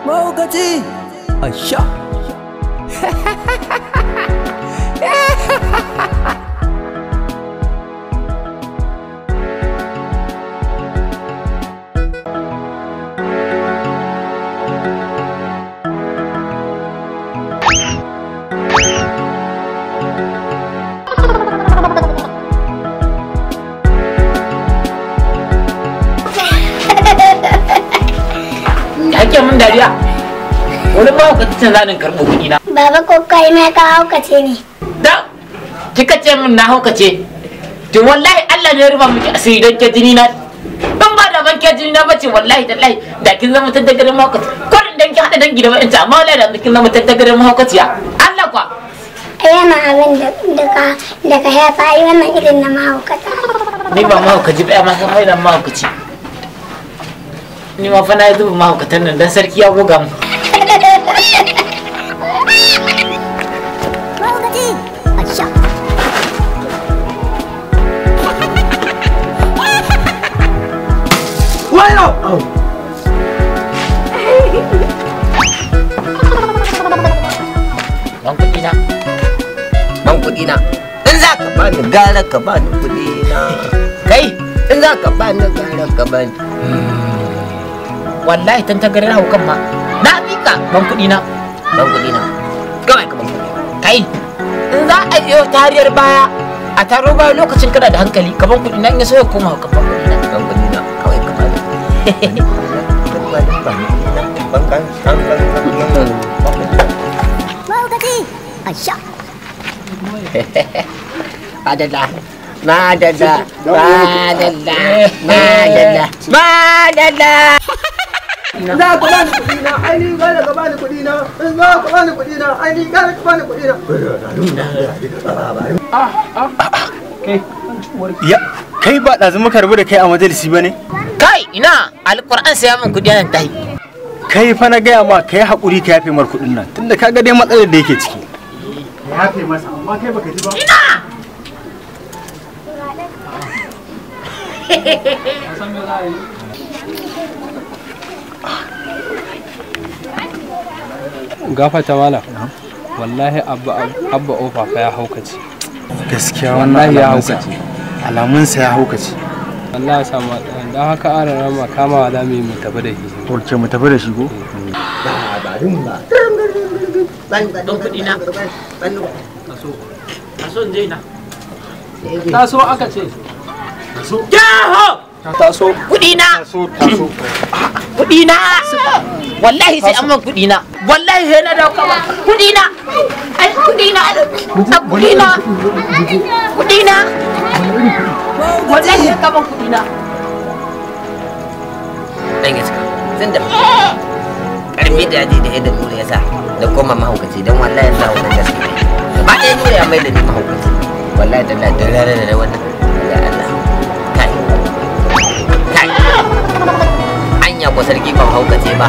mahaukaci asha Ake mun dariya wani ba ka tacin zanin karɓo kuɗi na. Baba ko kai ma ka haukace ne. Da kika ce min na haukace to wallahi Allah ne ya rufa miki asiri don ke jini na. Ban ba da ban ke jini na bace wallahi tallahi da kin zama tattagarin mahaukaci. Ko dan ki hada dangi da wa'inta amma wallahi da kin zama tattagarin mahaukaciya. Allah kwa. Yana abin da ka haifa yi wannan irin na mahaukata. Ni ba mahaukaci ba amma san haidan mahaukaci. Ni ma fa na yi zuba mahaukatan nan dan sarki ya goga mu. wayo Ban kuɗi na. Ban kuɗi na. In za ka bani gara ka bani kuɗi na. Kai in za ka bani gara ka bani. Wallahi tan tagarin haukan ma na mika ban kuɗi na. Ban kuɗi na. Kawai ka ban kuɗi. Kai in za a yi tariyar baya a taro baya lokacin kana da hankali ka ban kuɗi na in ya so ya koma ka ban kuɗi na. Ban kuɗi na. Kawai ka bani. Asha. Madalla. Madalla. Madalla. Madalla. Madalla. za ka bani kuɗi na ai ni gara ka bani kuɗi na in za ka bani kuɗi na ai ni gara ka bani kuɗi na kai ba ɗazu muka rabu da kai a majalisi ba ne? Kai ina alƙur'an sai min kuɗi nan tahi. Kai fa na gaya ma kai haƙuri ka yafe mar kuɗin nan tunda ka ga dai matsalar da yake ciki. Ka yafe masa amma kai baka ji ba. Ina. Gafata mala wallahi abba ofa fa ya haukace Gaskiya wallahi ya haukace alamunsa ya haukace. wallahi sama dan haka an rama kama da mu tafi da shi Torke mu tafi da shi ko? Don kuɗi na. Taso in je ina. taso aka ce Yaho! Taso. Kuɗi na. Taso. Kuɗi na. Wallahi sai an man kuɗi na. Wallahi sai na dauka ba. Kuɗi na. Ai kuɗi na. Kuɗi na. Kuɗi na. Wallahi sai ka ban kuɗi na. Dan gaskiya. Zan da karfi da yaji da yadda nura ya sa da koma mahaukaci don wallahi ya sa wannan gaskiya. Ba ɗaya nura ya mai da ni mahaukaci. Wallahi da Allah da rana da wannan. Ya Allah. Kai. Kai. Anya ko sarki ban haukace ba.